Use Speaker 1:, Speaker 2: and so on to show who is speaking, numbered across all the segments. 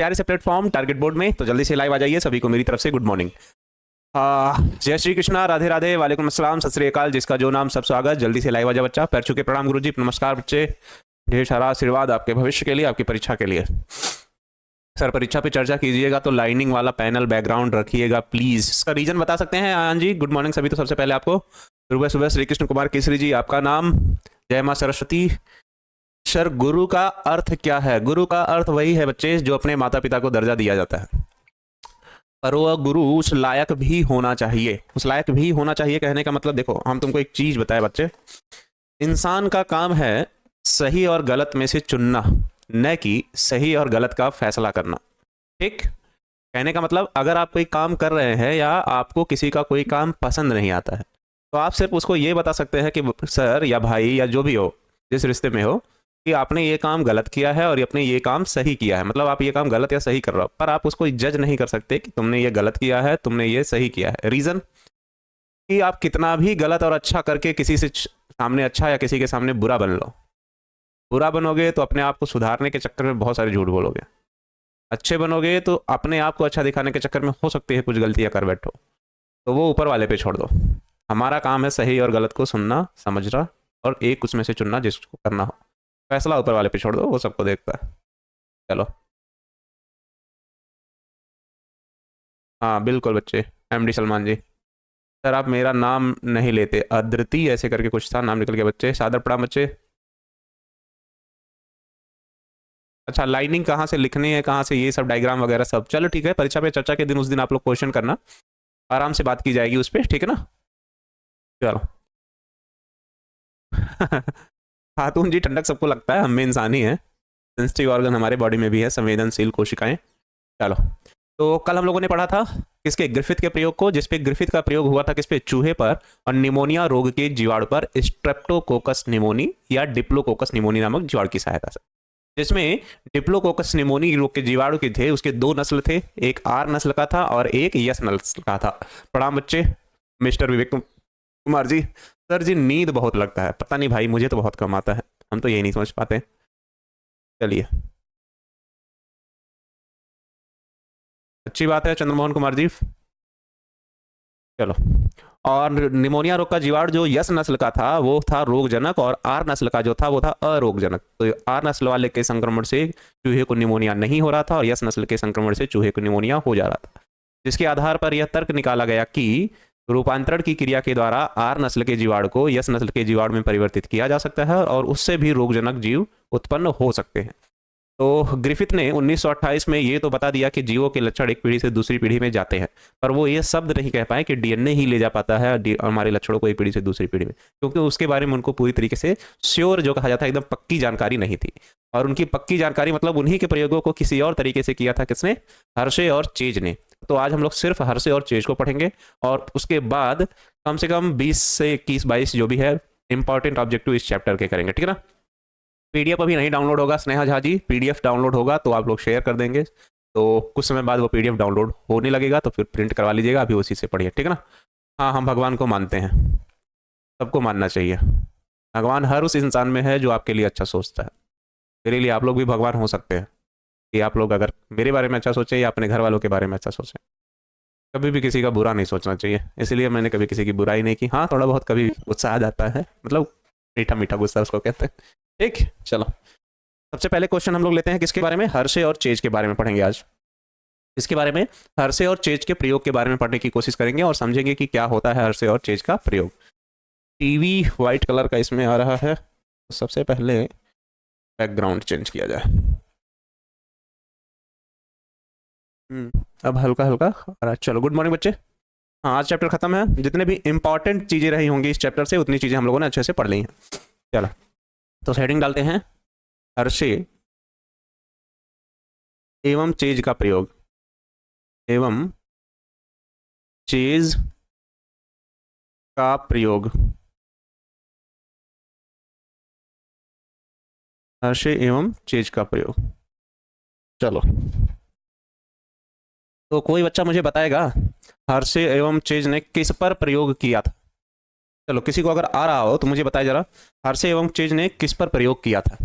Speaker 1: प्यारे से platform target board में, तो जल्दी से लाइव आ जाइए। सभी को मेरी तरफ से गुड मॉर्निंग, जय श्री कृष्णा, राधे राधे, वालेकुम अस्सलाम, सत श्री अकाल, जिसका जो नाम सब स्वागत। जल्दी से लाइव आ जा बच्चा। पैर छू के प्रणाम गुरुजी, नमस्कार बच्चे। ढेर सारा आशीर्वाद आपके भविष्य के लिए, आपकी परीक्षा के लिए। सर परीक्षा पे चर्चा कीजिएगा तो लाइनिंग वाला पैनल बैकग्राउंड रखिएगा प्लीज। इसका रीजन बता सकते हैं? हाँ जी, गुड मॉर्निंग सभी। तो सबसे पहले आपको सुबह सुबह श्री कृष्ण कुमार केसरी जी, आपका नाम। जय माँ सरस्वती। सर गुरु का अर्थ क्या है? गुरु का अर्थ वही है बच्चे जो अपने माता पिता को दर्जा दिया जाता है, पर वो गुरु उस लायक भी होना चाहिए। उस लायक भी होना चाहिए कहने का मतलब, देखो हम तुमको एक चीज बताए बच्चे, इंसान का काम है सही और गलत में से चुनना, न कि सही और गलत का फैसला करना। ठीक? कहने का मतलब, अगर आप कोई काम कर रहे हैं या आपको किसी का कोई काम पसंद नहीं आता है, तो आप सिर्फ उसको ये बता सकते हैं कि सर या भाई या जो भी हो, जिस रिश्ते में हो, कि आपने ये काम गलत किया है और आपने ये काम सही किया है। मतलब आप ये काम गलत या सही कर रहे हो, पर आप उसको जज नहीं कर सकते कि तुमने ये गलत किया है, तुमने ये सही किया है। रीजन कि आप कितना भी गलत और अच्छा करके किसी से सामने अच्छा या किसी के सामने बुरा बन लो, बुरा बनोगे तो अपने आप को सुधारने के चक्कर में बहुत सारे झूठ बोलोगे, अच्छे बनोगे तो अपने आप को अच्छा दिखाने के चक्कर में हो सकती है कुछ गलतियां कर बैठो, तो वो ऊपर वाले पे छोड़ दो। हमारा काम है सही और गलत को सुनना, समझना और एक उसमें से चुनना जिसको करना हो। फैसला ऊपर वाले पे छोड़ दो, वो सबको देखता है। चलो, हाँ बिल्कुल बच्चे। एमडी सलमान जी, सर आप मेरा नाम नहीं लेते, अद्रति ऐसे करके कुछ था, नाम निकल गया बच्चे। सादर प्रणाम बच्चे। अच्छा, लाइनिंग कहाँ से लिखनी है, कहाँ से ये सब डायग्राम वगैरह सब, चलो ठीक है। परीक्षा पे चर्चा के दिन, उस दिन आप लोग क्वेश्चन करना, आराम से बात की जाएगी उस पर, ठीक है ना? चलो खातून जी, ठंडक सबको लगता है, हम में इंसान ही है, सेंसिटिव ऑर्गन हमारे बॉडी में भी है, संवेदनशील कोशिकाएं। चलो, तो कल हम लोगों ने पढ़ा था किसके, ग्रिफिथ के प्रयोग को, जिसपे ग्रिफिथ का प्रयोग हुआ था किसपे, चूहे पर, और निमोनिया रोग के जीवाणु पर स्ट्रेप्टोकोकस निमोनी या डिप्लोकोकस निमोनी नामक जीवाणु की सहायता से। जिसमें डिप्लोकोकस निमोनी रोग के जीवाणु के थे, उसके दो नस्ल थे, एक आर नस्ल का था और एक यस नस्ल का था। प्रणाम बच्चे। मिस्टर विवेक कुमार जी, सर जी नींद बहुत लगता है, पता नहीं भाई, मुझे तो बहुत कम आता है, हम तो यही नहीं समझ पाते। चलिए, अच्छी बात है चंद्रमोहन कुमार जी। चलो, और निमोनिया रोग का जीवाणु जो यस नस्ल का था वो था रोगजनक, और आर नस्ल का जो था वो था अरोगजनक। तो आर नस्ल वाले के संक्रमण से चूहे को निमोनिया नहीं हो रहा था, और यस नस्ल के संक्रमण से चूहे को निमोनिया हो जा रहा था, जिसके आधार पर यह तर्क निकाला गया कि रूपांतरण की क्रिया के द्वारा आर नस्ल के जीवाणु को यस नस्ल के जीवाणु में परिवर्तित किया जा सकता है, और उससे भी रोगजनक जीव उत्पन्न हो सकते हैं। तो ग्रिफिथ ने 1928 में ये तो बता दिया कि जीवों के लक्षण एक पीढ़ी से दूसरी पीढ़ी में जाते हैं, पर वो ये शब्द नहीं कह पाए कि डीएनए ही ले जा पाता है हमारे लक्षणों को एक पीढ़ी से दूसरी पीढ़ी में, क्योंकि उसके बारे में उनको पूरी तरीके से श्योर जो कहा जाता है, एकदम पक्की जानकारी नहीं थी। और उनकी पक्की जानकारी मतलब उन्हीं के प्रयोगों को किसी और तरीके से किया था, किसने? हर्शे और चेज ने। तो आज हम लोग सिर्फ हर्शे और चेज को पढ़ेंगे, और उसके बाद कम से कम 20 से 21-22 जो भी है इंपॉर्टेंट ऑब्जेक्टिव इस चैप्टर के करेंगे, ठीक है ना? पीडीएफ अभी नहीं डाउनलोड होगा स्नेहा झा जी, पीडीएफ डाउनलोड होगा तो आप लोग शेयर कर देंगे, तो कुछ समय बाद वो पीडीएफ डाउनलोड होने लगेगा, तो फिर प्रिंट करवा लीजिएगा, अभी उसी से पढ़िए, ठीक है ना? हाँ, हम भगवान को मानते हैं, सबको मानना चाहिए। भगवान हर उस इंसान में है जो आपके लिए अच्छा सोचता है। मेरे लिए आप लोग भी भगवान हो सकते हैं, कि आप लोग अगर मेरे बारे में अच्छा सोचें या अपने घर वालों के बारे में अच्छा सोचें। कभी भी किसी का बुरा नहीं सोचना चाहिए, इसलिए मैंने कभी किसी की बुराई नहीं की। हाँ, थोड़ा बहुत कभी गुस्सा आ जाता है, मतलब मीठा मीठा गुस्सा उसको कहते हैं। ठीक, चलो, सबसे पहले क्वेश्चन हम लोग लेते हैं किसके बारे में? हर्शे और चेज के बारे में पढ़ेंगे आज। इसके बारे में हर्शे और चेज के प्रयोग के बारे में पढ़ने की कोशिश करेंगे और समझेंगे कि क्या होता है हर्शे और चेज का प्रयोग। टीवी व्हाइट कलर का इसमें आ रहा है, तो सबसे पहले बैकग्राउंड चेंज किया जाए। अब हल्का हल्का आ रहा है। चलो, गुड मॉर्निंग बच्चे। हाँ, आज चैप्टर खत्म है, जितने भी इंपॉर्टेंट चीजें रही होंगी इस चैप्टर से उतनी चीजें हम लोगों ने अच्छे से पढ़ ली हैं। चलो, तो हेडिंग डालते हैं, हर्शे एवं चेज का प्रयोग, एवं चेज का प्रयोग। हर्शे एवं चेज का प्रयोग। चलो, तो कोई बच्चा मुझे बताएगा हर्शे एवं चेज ने किस पर प्रयोग किया था? चलो, किसी को अगर आ रहा हो तो मुझे बताया जरा, हर्षे एवं चेज ने किस पर प्रयोग किया था।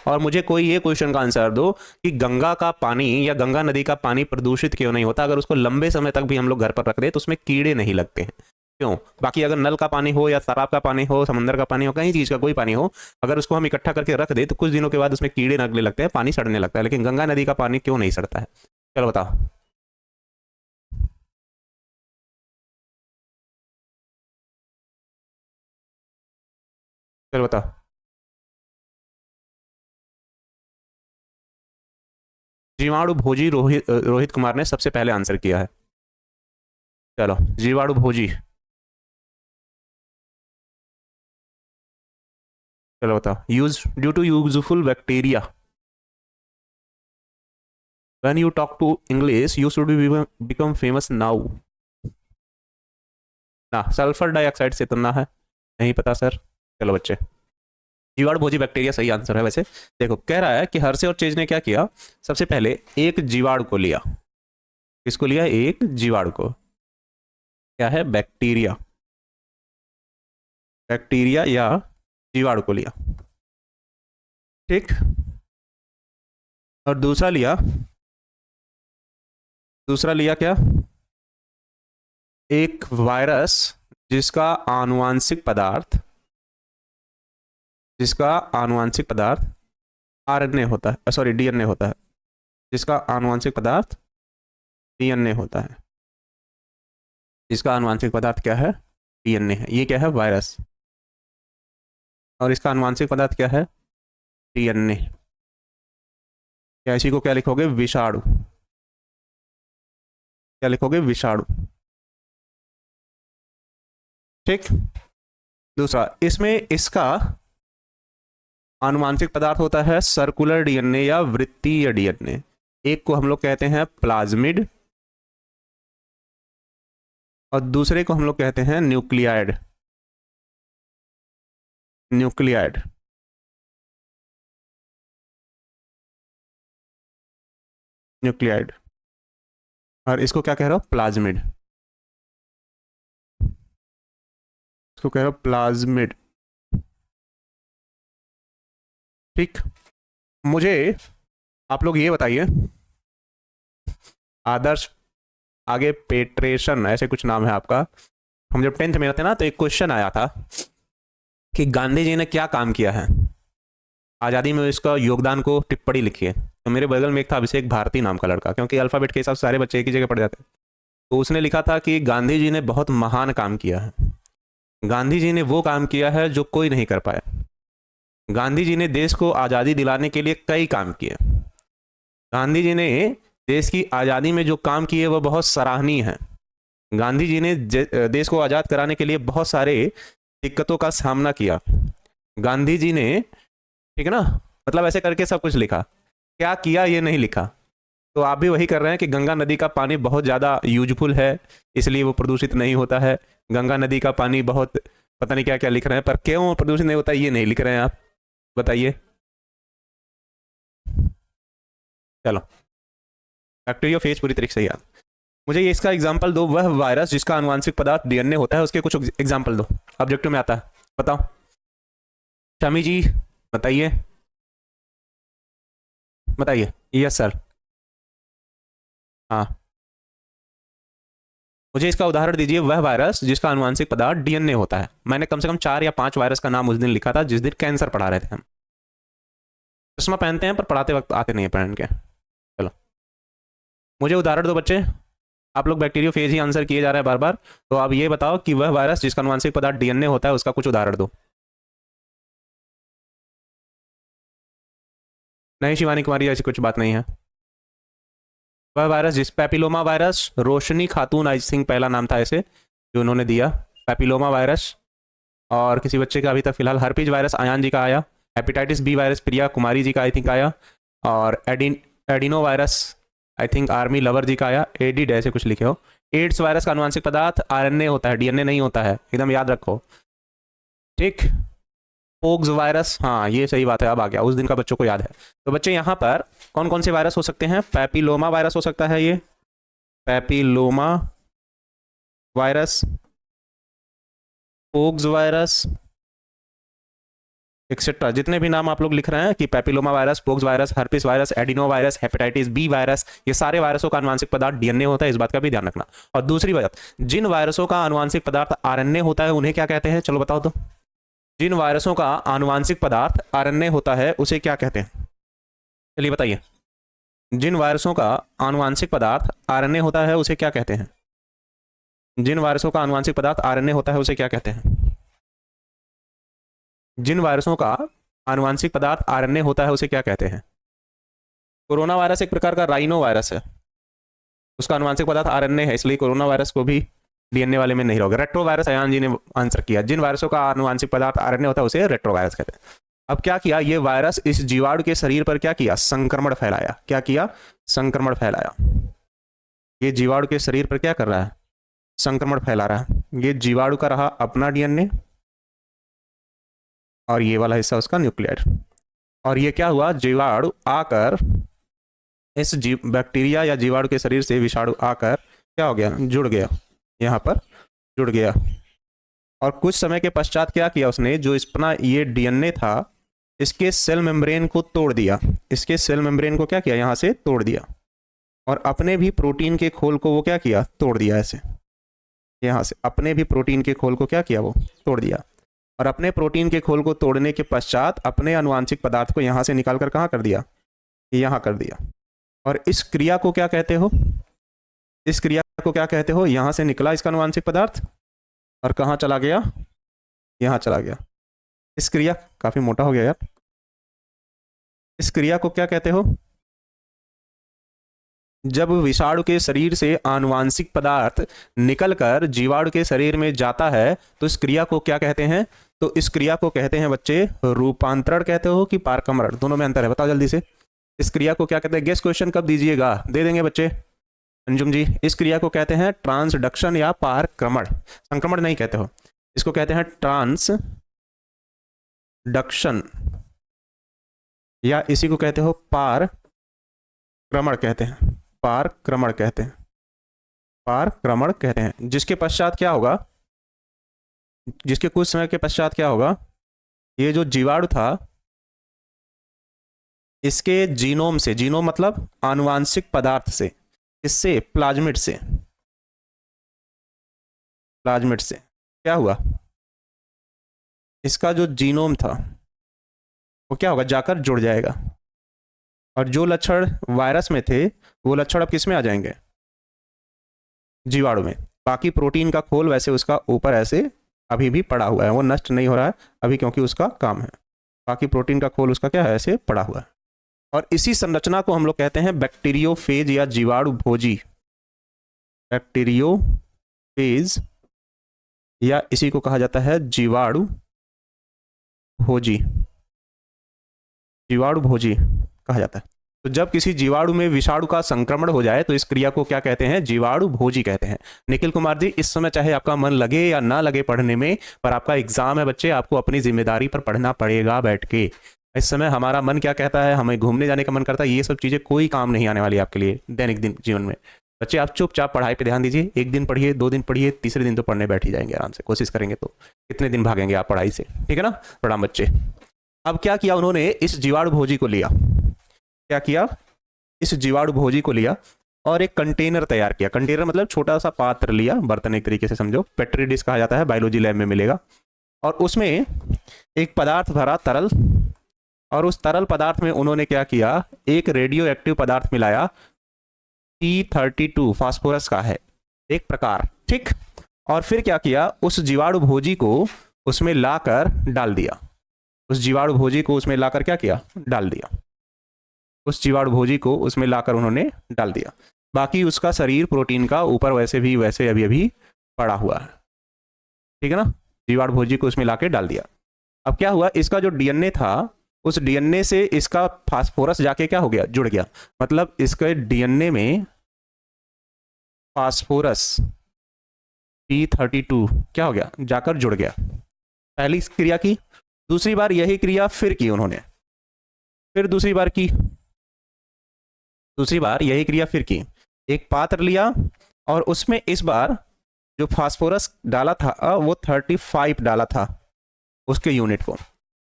Speaker 1: और मुझे कोई ये क्वेश्चन का आंसर दो कि गंगा का पानी या गंगा नदी का पानी प्रदूषित क्यों नहीं होता, अगर उसको लंबे समय तक भी हम लोग घर पर रख दे तो उसमें कीड़े नहीं लगते हैं, क्यों। बाकी अगर नल का पानी हो या तालाब का पानी हो, समंदर का पानी हो, कहीं चीज का कोई पानी हो, अगर उसको हम इकट्ठा करके रख दे तो कुछ दिनों के बाद उसमें कीड़े लगने लगते हैं, पानी सड़ने लगता है, लेकिन गंगा नदी का पानी क्यों नहीं सड़ता है। चलो बताओ। चलो बताओ। जीवाणु भोजी रोहित रोहित कुमार ने सबसे पहले आंसर किया है। चलो, जीवाणु भोजी। चलो बताओ। Use due to useful bacteria. When you talk to English you should be become famous now. ना, सल्फर डाइऑक्साइड से तुलना है। नहीं पता सर। चलो बच्चे, जीवाणु भोजी बैक्टीरिया सही आंसर है वैसे। देखो, कह रहा है कि हर्षे और चेज ने क्या किया, सबसे पहले एक जीवाणु को लिया। किसको लिया, एक जीवाणु को। क्या है, बैक्टीरिया। बैक्टीरिया या जीवाणु को लिया, ठीक। और दूसरा लिया क्या, एक वायरस जिसका आनुवांशिक पदार्थ आरएनए होता है, सॉरी डीएनए होता है, जिसका आनुवांशिक पदार्थ डीएनए होता है। इसका आनुवांशिक पदार्थ क्या है, डीएनए है। ये क्या है, वायरस। और इसका आनुवांशिक पदार्थ क्या है, डीएनए। क्या इसी को क्या लिखोगे, विषाणु। क्या लिखोगे, विषाणु, ठीक। दूसरा, इसमें इसका आनुवांशिक पदार्थ होता है सर्कुलर डीएनए या वृत्तीय डीएनए। एक को हम लोग कहते हैं प्लाज्मिड और दूसरे को हम लोग कहते हैं न्यूक्लियाइड। न्यूक्लियाइड। और इसको क्या कह रहा हो, प्लाज्मिड। इसको कह रहा हो प्लाज्मिड, ठीक। मुझे आप लोग ये बताइए, आदर्श आगे पेट्रेशन ऐसे कुछ नाम है आपका। हम जब 10th में थे ना तो एक क्वेश्चन आया था कि गांधी जी ने क्या काम किया है आज़ादी में, इसका योगदान को टिप्पणी लिखिए। तो मेरे बगल में एक था अभिषेक भारती नाम का लड़का, क्योंकि अल्फाबेट के हिसाब से सारे बच्चे एक ही जगह पढ़ जाते हैं। तो उसने लिखा था कि गांधी जी ने बहुत महान काम किया है। गांधी जी ने वो काम किया है जो कोई नहीं कर पाया। गांधी जी ने देश को आज़ादी दिलाने के लिए कई काम किए। गांधी जी ने देश की आज़ादी में जो काम किए वह बहुत सराहनीय है। गांधी जी ने देश को आज़ाद कराने के लिए बहुत सारे दिक्कतों का सामना किया। गांधी जी ने, ठीक है ना, मतलब ऐसे करके सब कुछ लिखा। क्या किया ये नहीं लिखा। तो आप भी वही कर रहे हैं कि गंगा नदी का पानी बहुत ज़्यादा यूजफुल है, इसलिए वो प्रदूषित नहीं होता है। गंगा नदी का पानी बहुत, पता नहीं क्या क्या लिख रहे हैं, पर क्यों प्रदूषित नहीं होता ये नहीं लिख रहे हैं आप, बताइए। चलो, बैक्टीरिया फेज पूरी तरीके से याद। मुझे ये इसका एग्जाम्पल दो, वह वायरस जिसका आनुवांशिक पदार्थ डीएनए होता है, उसके कुछ एग्जाम्पल दो। ऑब्जेक्टिव में आता है, बताओ। शमी जी बताइए, बताइए। Yes sir. हाँ, मुझे इसका उदाहरण दीजिए, वह वायरस जिसका आनुवांशिक पदार्थ डीएनए होता है। मैंने कम से कम 4 या 5 वायरस का नाम उस दिन लिखा था जिस दिन कैंसर पढ़ा रहे थे हम। चश्मा पहनते हैं पर पढ़ाते वक्त आते नहीं है पहन के। चलो, मुझे उदाहरण दो बच्चे। आप लोग बैक्टीरियो फेज ही आंसर किए जा रहे हैं बार बार, तो आप ये बताओ कि वह वायरस जिसका आनुवांशिक पदार्थ डीएनए होता है उसका कुछ उदाहरण दो। नहीं शिवानी कुमारी, ऐसी कुछ बात नहीं है। वह वायरस जिस, papilloma virus, Roshni Khatoon I think पहला नाम था ऐसे जो उन्होंने दिया, पैपिलोमा वायरस। और किसी बच्चे का अभी तक फिलहाल हर्पीज वायरस आयान जी का आया। Hepatitis B virus Priya Kumari ji का आई थिंक आया। और adeno virus I think army lover ji का आया। एडिड ऐसे कुछ लिखे हो। एड्स वायरस का आनुवांशिक पदार्थ आरएनए होता है, डीएनए नहीं होता है, एकदम याद रखो, ठीक। पोग्स वायरस, हाँ ये सही बात है, अब आ गया, उस दिन का बच्चों को याद है। तो बच्चे यहाँ पर कौन कौन से वायरस हो सकते हैं, पैपिलोमा वायरस हो सकता है, ये papilloma virus. Pox virus etcetera, जितने भी नाम आप लोग लिख रहे हैं कि papilloma virus, pox virus, herpes virus, adeno virus, hepatitis B virus, ये सारे वायरसों का आनुवांशिक पदार्थ डीएनए होता है, इस बात का भी ध्यान रखना। और दूसरी बात, जिन वायरसों का आनुवांशिक पदार्थ आरएनए होता है उन्हें क्या कहते हैं, चलो बताओ तो। जिन वायरसों का आनुवांशिक पदार्थ आरएनए होता है उसे क्या कहते हैं, चलिए बताइए। जिन वायरसों का आनुवांशिक पदार्थ आरएनए होता है उसे क्या कहते हैं, जिन वायरसों का आनुवांशिक पदार्थ आरएनए होता है उसे क्या कहते हैं, जिन वायरसों का आनुवांशिक पदार्थ आरएनए होता है उसे क्या कहते हैं। कोरोना वायरस एक प्रकार का राइनो वायरस है, उसका आनुवांशिक पदार्थ आरएनए है, इसलिए कोरोना वायरस को भी डीएनए वाले में नहीं होगा। रेट्रो वायरस अयान जी ने आंसर किया, जिन वायरसों का आनुवांशिक पदार्थ आरएनए होता है उसे रेट्रो वायरस कहते हैं। अब क्या किया ये वायरस, इस जीवाणु के शरीर पर क्या किया, संक्रमण फैलाया। क्या किया, संक्रमण फैलाया। ये जीवाणु के शरीर पर क्या कर रहा है, संक्रमण फैला रहा है। ये जीवाणु का रहा अपना डीएनए और ये वाला हिस्सा उसका न्यूक्लियाइड। और ये क्या हुआ, जीवाणु आकर इस बैक्टीरिया या जीवाणु के शरीर से विषाणु आकर क्या हो गया, जुड़ गया, यहाँ पर जुड़ गया। और कुछ समय के पश्चात क्या किया उसने, जो अपना ये डीएनए था इसके सेल मेम्ब्रेन को तोड़ दिया, इसके सेल मेम्ब्रेन को क्या किया, यहाँ से तोड़ दिया। और अपने भी प्रोटीन के खोल को वो क्या किया, तोड़ दिया। ऐसे यहाँ से अपने भी प्रोटीन के खोल को क्या किया, वो तोड़ दिया। और अपने प्रोटीन के खोल को तोड़ने के पश्चात अपने आनुवांशिक पदार्थ को यहाँ से निकालकर कहाँ कर दिया, यहाँ कर दिया। और इस क्रिया को क्या कहते हो, इस क्रिया को क्या कहते हो, यहाँ से निकला इसका आनुवांशिक पदार्थ और कहाँ चला गया, यहाँ चला गया। इस क्रिया, काफी मोटा हो गया यार, इस क्रिया को क्या कहते हो, जब विषाणु के शरीर से आनुवांशिक पदार्थ निकलकर जीवाणु के शरीर में जाता है तो इस क्रिया को क्या कहते हैं, तो इस क्रिया को कहते हैं बच्चे रूपांतरण कहते हो कि पारक्रमण, दोनों में अंतर है, बताओ जल्दी से। इस क्रिया को क्या कहते हैं, गेस क्वेश्चन कब दीजिएगा, दे देंगे बच्चे अंजुम जी। इस क्रिया को कहते हैं ट्रांसडक्शन या पारक्रमण, संक्रमण नहीं कहते हो, इसको कहते हैं ट्रांसडक्शन या इसी को कहते हो पारक्रमण कहते हैं, पारक्रमण कहते हैं, पारक्रमण कहते हैं। जिसके पश्चात क्या होगा, जिसके कुछ समय के पश्चात क्या होगा, ये जो जीवाणु था इसके जीनोम से, जीनोम मतलब आनुवांशिक पदार्थ से, इससे प्लाज्मिड से, प्लाज्मिड से क्या हुआ, इसका जो जीनोम था वो क्या होगा, जाकर जुड़ जाएगा। और जो लक्षण वायरस में थे वो लक्षण अब किस में आ जाएंगे, जीवाणु में। बाकी प्रोटीन का खोल वैसे उसका ऊपर ऐसे अभी भी पड़ा हुआ है, वो नष्ट नहीं हो रहा है अभी क्योंकि उसका काम है। बाकी प्रोटीन का खोल उसका क्या है, ऐसे पड़ा हुआ है। और इसी संरचना को हम लोग कहते हैं बैक्टीरियोफेज या जीवाणु भोजी, बैक्टीरियोफेज या इसी को कहा जाता है जीवाणु भोजी, जीवाणु भोजी कहा जाता है। तो जब किसी जीवाणु में विषाणु का संक्रमण हो जाए तो इस क्रिया को क्या कहते हैं, जीवाणु भोजी कहते हैं। निखिल कुमार जी, इस समय चाहे आपका मन लगे या ना लगे पढ़ने में, पर आपका एग्जाम है बच्चे, आपको अपनी जिम्मेदारी पर पढ़ना पड़ेगा बैठ के। इस समय हमारा मन क्या कहता है, हमें घूमने जाने का मन करता है, ये सब चीजें कोई काम नहीं आने वाली आपके लिए दैनिक दिन जीवन में। बच्चे आप चुपचाप पढ़ाई पे ध्यान दीजिए, एक दिन पढ़िए, 2 दिन पढ़िए, तीसरे दिन तो पढ़ने बैठ ही जाएंगे आराम से, कोशिश करेंगे तो। कितने दिन भागेंगे आप पढ़ाई से, ठीक है ना। प्रणाम बच्चे। अब क्या किया उन्होंने, इस जीवाणु भोजी को लिया, क्या किया, इस जीवाणु भोजी को लिया और एक कंटेनर तैयार किया। कंटेनर मतलब छोटा सा पात्र लिया, बर्तन एक तरीके से समझो, पेट्री डिश कहा जाता है, बायोलॉजी लैब में मिलेगा। और उसमें एक पदार्थ भरा, तरल, और उस तरल पदार्थ में उन्होंने क्या किया, एक रेडियो एक्टिव पदार्थ मिलाया, T32 फास्फोरस का है एक प्रकार, ठीक। और फिर क्या किया, उस जीवाणु भोजी को उसमें लाकर डाल दिया, उस जीवाणु भोजी को उसमें लाकर क्या किया, डाल दिया, उस जीवाणु भोजी को उसमें लाकर उन्होंने डाल दिया। बाकी उसका शरीर प्रोटीन का ऊपर वैसे अभी अभी पड़ा हुआ है, ठीक है ना। जीवाणु भोजी को उसमें लाकर डाल दिया। अब क्या हुआ, इसका जो डीएनए था उस डीएनए से इसका फास्फोरस जाके क्या हो गया, जुड़ गया। मतलब इसके डीएनए में फास्फोरस T32 क्या हो गया, जाकर जुड़ गया। पहली क्रिया की, दूसरी बार यही क्रिया फिर की उन्होंने, फिर दूसरी बार की, दूसरी बार यही क्रिया फिर की। एक पात्र लिया और उसमें इस बार जो फास्फोरस डाला था वो 35 डाला था उसके यूनिट को,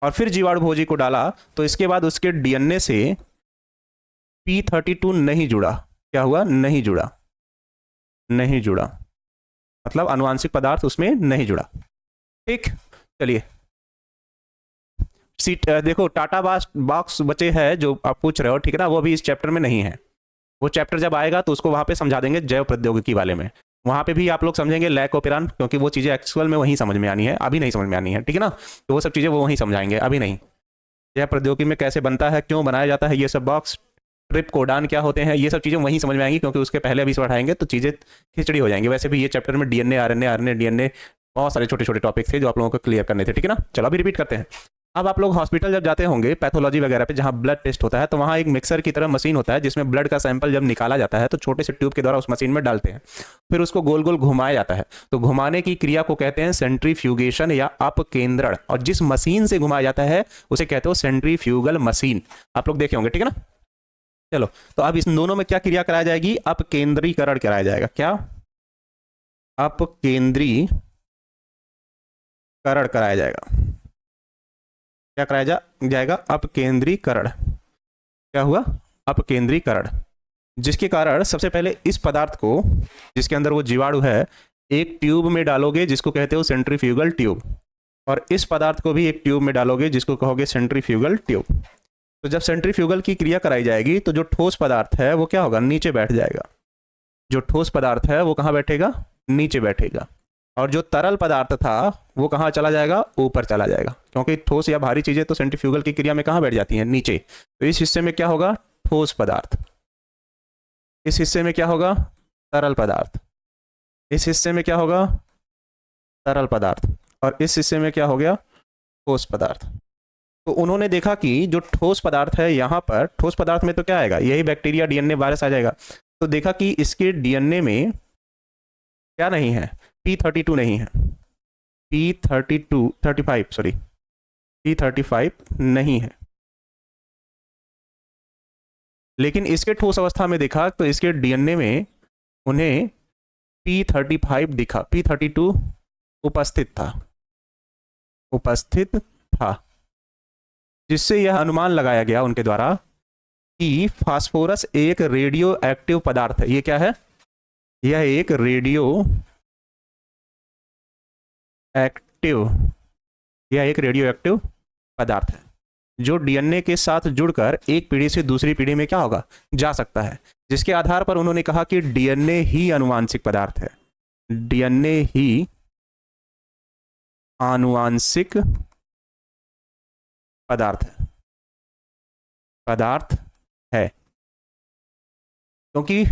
Speaker 1: और फिर जीवाणु भोजी को डाला, तो इसके बाद उसके डीएनए से P32 नहीं जुड़ा। क्या हुआ? नहीं जुड़ा, नहीं जुड़ा, मतलब आनुवांशिक पदार्थ उसमें नहीं जुड़ा। ठीक, चलिए सीट देखो टाटा बॉक्स बचे है जो आप पूछ रहे हो, ठीक है ना, वो भी इस चैप्टर में नहीं है। वो चैप्टर जब आएगा तो उसको वहां पे समझा देंगे जैव प्रौद्योगिकी वाले में, वहां पे भी आप लोग समझेंगे लैकोपेरान, क्योंकि वो चीजें एक्चुअल में वहीं समझ में आनी है, अभी नहीं समझ में आनी है, ठीक है ना। तो वो सब चीजें वो वहीं समझाएंगे, अभी नहीं। जैव प्रौद्योगिकी में कैसे बनता है, क्यों बनाया जाता है, ये सब बॉक्स ट्रिप कोडान क्या होते हैं, ये सब चीजें वहीं समझ में आएंगी, क्योंकि उसके पहले अभी से पढ़ाएंगे तो चीजें खिचड़ी हो जाएंगी। वैसे भी ये चैप्टर में डीएनए आरएनए डीएनए बहुत सारे छोटे छोटे टॉपिक थे जो आप लोगों को क्लियर करने थे, ठीक है ना। चलो अभी रिपीट करते हैं। अब आप लोग हॉस्पिटल जब जाते होंगे पैथोलॉजी वगैरह पे, जहां ब्लड टेस्ट होता है, तो वहां एक मिक्सर की तरह मशीन होता है जिसमें ब्लड का सैंपल जब निकाला जाता है तो छोटे से ट्यूब के द्वारा उस मशीन में डालते हैं, फिर उसको गोल गोल घुमाया जाता है। तो घुमाने की क्रिया को कहते हैं सेंट्रीफ्यूगेशन या अपकेंद्रण, और जिस मशीन से घुमाया जाता है उसे कहते हो सेंट्रीफ्यूगल मशीन। आप लोग देखे होंगे, ठीक है ना। चलो, तो अब इस दोनों में क्या क्रिया कराया जाएगी? अपकेंद्रीकरण कराया जाएगा। क्या? अपकेंद्रीकरण कराया जाएगा। क्या कराया जाएगा? अपकेंद्रीकरण। क्या हुआ? अपकेंद्रीकरण, जिसके कारण सबसे पहले इस पदार्थ को, जिसके अंदर वो जीवाणु है, एक ट्यूब में डालोगे जिसको कहते हो सेंट्रीफ्यूगल ट्यूब, और इस पदार्थ को भी एक ट्यूब में डालोगे जिसको कहोगे सेंट्रीफ्यूगल ट्यूब। तो जब सेंट्रीफ्यूगल की क्रिया कराई जाएगी तो जो ठोस पदार्थ है वो क्या होगा? नीचे बैठ जाएगा। जो ठोस पदार्थ है वो कहाँ बैठेगा? नीचे बैठेगा। और जो तरल पदार्थ था वो कहाँ चला जाएगा? ऊपर चला जाएगा, क्योंकि ठोस या भारी चीजें तो सेंट्रीफ्यूगल की क्रिया में कहाँ बैठ जाती हैं? नीचे। तो इस हिस्से में क्या होगा? ठोस पदार्थ। इस हिस्से में क्या होगा? तरल पदार्थ। इस हिस्से में क्या होगा? तरल पदार्थ। और इस हिस्से में क्या हो गया? ठोस पदार्थ। तो उन्होंने देखा कि जो ठोस पदार्थ है यहाँ पर, ठोस पदार्थ में तो क्या आएगा? यही बैक्टीरिया डीएनए वायरस आ जाएगा। तो देखा कि इसके डीएनए में क्या नहीं है? P32 नहीं है, P35 सॉरी, P35 नहीं है। लेकिन इसके ठोस अवस्था में देखा तो इसके डीएनए में उन्हें P35 दिखा, P32 उपस्थित था, उपस्थित था, जिससे यह अनुमान लगाया गया उनके द्वारा कि फास्फोरस एक रेडियो एक्टिव पदार्थ है। ये क्या है? यह एक रेडियो एक्टिव, यह एक रेडियो एक्टिव पदार्थ है जो डीएनए के साथ जुड़कर एक पीढ़ी से दूसरी पीढ़ी में क्या होगा? जा सकता है। जिसके आधार पर उन्होंने कहा कि डीएनए ही आनुवांशिक पदार्थ है, डीएनए ही आनुवांशिक पदार्थ है, पदार्थ है। क्योंकि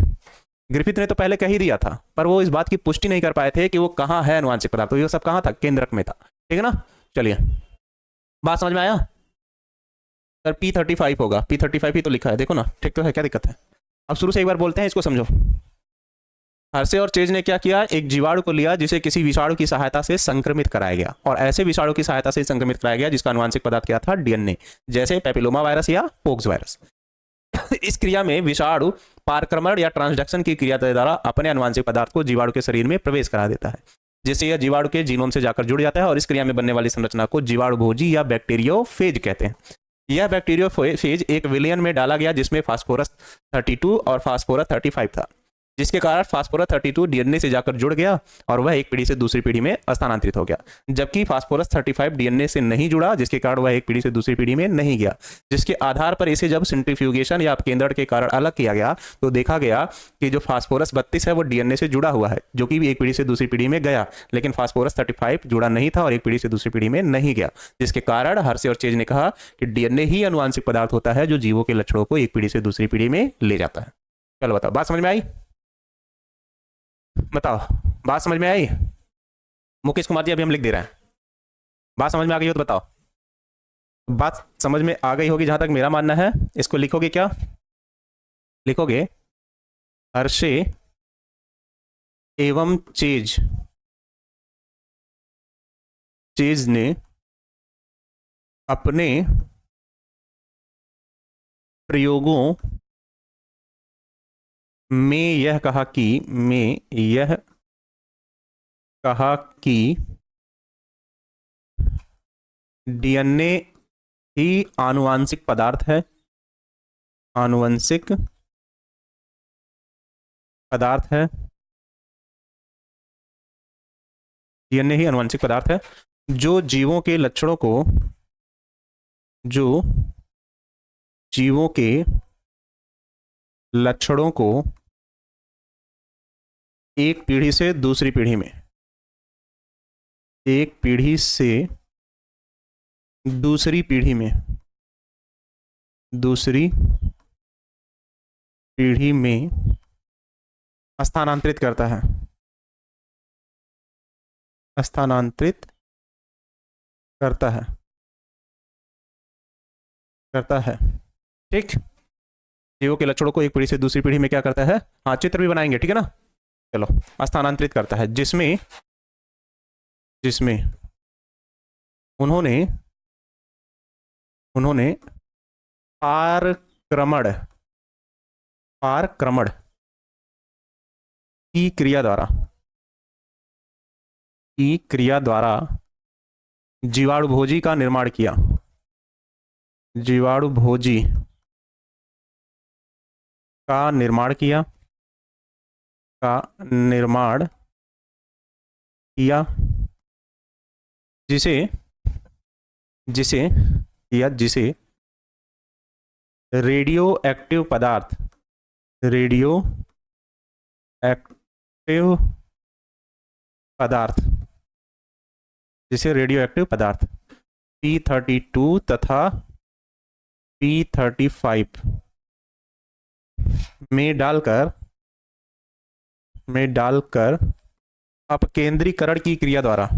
Speaker 1: ग्रिफिथ ने तो पहले कह ही दिया था, पर वो इस बात की पुष्टि नहीं कर पाए थे कि वो कहाँ है आनुवांशिक पदार्थ, तो ये सब कहाँ था? केंद्रक में था, ठीक है ना। चलिए, बात समझ में आया? सर P35 होगा, P35 ही तो लिखा है, देखो ना, ठीक तो है, क्या दिक्कत है? अब शुरू से एक बार बोलते हैं, इसको समझो। हर्षे और चेज ने क्या किया? एक जीवाणु को लिया जिसे किसी विषाणु की सहायता से संक्रमित कराया गया, और ऐसे विषाणु की सहायता से संक्रमित कराया गया जिसका आनुवांशिक पदार्थ क्या था? डीएनए, जैसे पेपिलोमा वायरस या पोक्स वायरस। इस क्रिया में विषाणु पारक्रमण या ट्रांसडक्शन की क्रिया के द्वारा अपने आनुवांशिक पदार्थ को जीवाणु के शरीर में प्रवेश करा देता है, जिससे यह जीवाणु के जीनोम से जाकर जुड़ जाता है, और इस क्रिया में बनने वाली संरचना को जीवाणु भोजी या बैक्टीरियोफेज कहते हैं। यह बैक्टीरियोफेज एक विलयन में डाला गया जिसमें फास्फोरस 32 और फास्फोरस 35 था, जिसके कारण फास्फोरस 32 डीएनए से जाकर जुड़ गया और वह एक पीढ़ी से दूसरी पीढ़ी में स्थानांतरित हो गया, जबकि फास्फोरस 35 डीएनए से नहीं जुड़ा, जिसके कारण वह एक पीढ़ी से दूसरी पीढ़ी में नहीं गया। जिसके आधार पर इसे जब सेंट्रीफ्यूगेशन या अपकेंद्रण के कारण अलग किया गया तो देखा गया कि जो फास्फोरस 32 है वो डीएनए से जुड़ा हुआ है, जो कि एक पीढ़ी से दूसरी पीढ़ी में गया, लेकिन फास्फोरस 35 जुड़ा नहीं था और एक पीढ़ी से दूसरी पीढ़ी में नहीं गया। जिसके कारण हर्षे और चेज ने कहा कि डीएनए ही आनुवांशिक पदार्थ होता है जो जीवों के लक्षणों को एक पीढ़ी से दूसरी पीढ़ी में ले जाता है। चलो बताओ, बात समझ में आई? बताओ, बात समझ में आई? मुकेश कुमार जी अभी हम लिख दे रहे हैं, बात समझ में आ गई हो तो बताओ। बात समझ में आ गई होगी जहां तक मेरा मानना है। इसको लिखोगे क्या? लिखोगे हर्षे एवं चेज, चेज ने अपने प्रयोगों में यह कहा कि डीएनए ही आनुवंशिक पदार्थ है, आनुवंशिक पदार्थ है, डीएनए ही आनुवंशिक पदार्थ है जो जीवों के लक्षणों को, जो जीवों के लक्षणों को एक पीढ़ी से दूसरी पीढ़ी में, एक पीढ़ी से दूसरी पीढ़ी में, दूसरी पीढ़ी में स्थानांतरित करता है, स्थानांतरित करता है, करता है। ठीक, जीवों के लक्षणों को एक पीढ़ी से दूसरी पीढ़ी में क्या करता है, हाँ चित्र भी बनाएंगे, ठीक है ना। चलो, स्थानांतरित करता है, जिसमें जिसमें उन्होंने उन्होंने पारक्रमण, पारक्रमण की क्रिया द्वारा, की क्रिया द्वारा जीवाणुभोजी का निर्माण किया, जीवाणुभोजी का निर्माण किया, का निर्माण किया, जिसे जिसे या जिसे रेडियो एक्टिव पदार्थ, रेडियो एक्टिव पदार्थ, जिसे रेडियो एक्टिव पदार्थ P32 तथा P35 में डालकर अपकेंद्रीकरण की क्रिया द्वारा,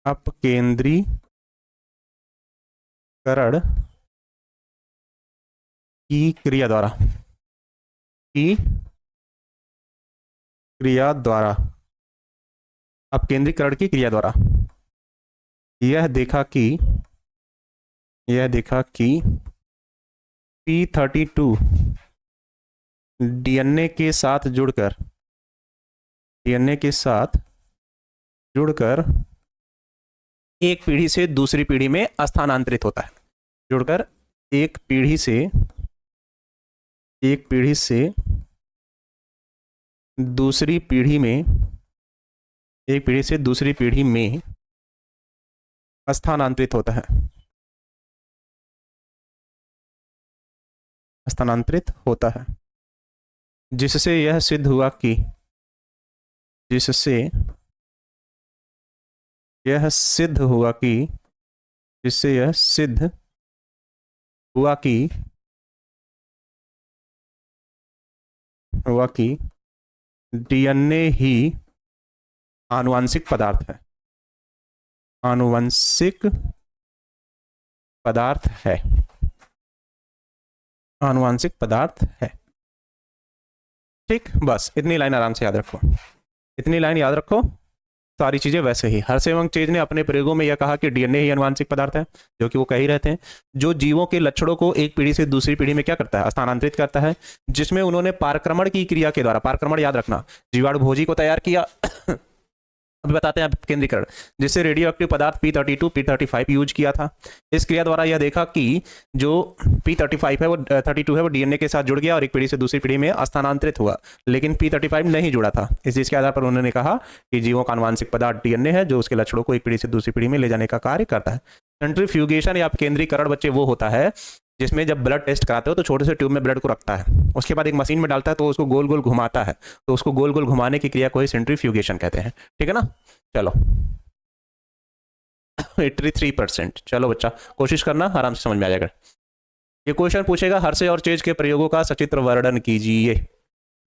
Speaker 1: अपकेंद्रीकरण की क्रिया द्वारा, की क्रिया द्वारा, अपकेंद्रीकरण की क्रिया द्वारा यह देखा कि P32 डीएनए के साथ जुड़कर एक पीढ़ी से दूसरी पीढ़ी में स्थानांतरित होता है, जुड़कर एक पीढ़ी से दूसरी पीढ़ी में, एक पीढ़ी से दूसरी पीढ़ी में स्थानांतरित होता है, स्थानांतरित होता है, जिससे यह सिद्ध हुआ कि, जिससे यह सिद्ध हुआ कि, जिससे यह सिद्ध हुआ कि डीएनए ही आनुवंशिक पदार्थ है, आनुवंशिक पदार्थ है, आनुवंशिक पदार्थ है। ठीक, बस इतनी लाइन आराम से याद रखो, इतनी लाइन याद रखो, सारी चीजें वैसे ही। हर्षेवंग चेज ने अपने प्रयोगों में यह कहा कि डीएनए ही आनुवंशिक पदार्थ है, जो कि वो कह ही रहते हैं, जो जीवों के लक्षणों को एक पीढ़ी से दूसरी पीढ़ी में क्या करता है, स्थानांतरित करता है, जिसमें उन्होंने पारक्रमण की क्रिया के द्वारा, पारक्रमण याद रखना, जीवाणुभोजी को तैयार किया अभी बताते हैं केंद्रीकरण, जिससे रेडियो एक्टिव पदार्थ P32 P35 यूज किया था। इस क्रिया द्वारा यह देखा कि जो P35 है वो 32 है वो डीएनए के साथ जुड़ गया और एक पीढ़ी से दूसरी पीढ़ी में स्थानांतरित हुआ, लेकिन P35 नहीं जुड़ा था। इस चीज के आधार पर उन्होंने कहा कि जीवों का आनुवंशिक पदार्थ डीएनए है, जो उसके लक्षणों को एक पीढ़ी से दूसरी पीढ़ी में ले जाने का कार्य करता है। सेंट्रीफ्यूगेशन या केंद्रीकरण बच्चे वो होता है जिसमें जब ब्लड टेस्ट कराते हो तो छोटे से ट्यूब में ब्लड को रखता है, उसके बाद एक मशीन में डालता है तो उसको गोल गोल घुमाता है, तो उसको गोल गोल घुमाने की क्रिया को ही सेंट्रीफ्यूगेशन कहते हैं। ठीक है ना, चलो 83%। चलो बच्चा कोशिश करना, आराम से समझ में आ जाएगा। ये क्वेश्चन पूछेगा हर्षे और चेज के प्रयोगों का सचित्र वर्णन कीजिए।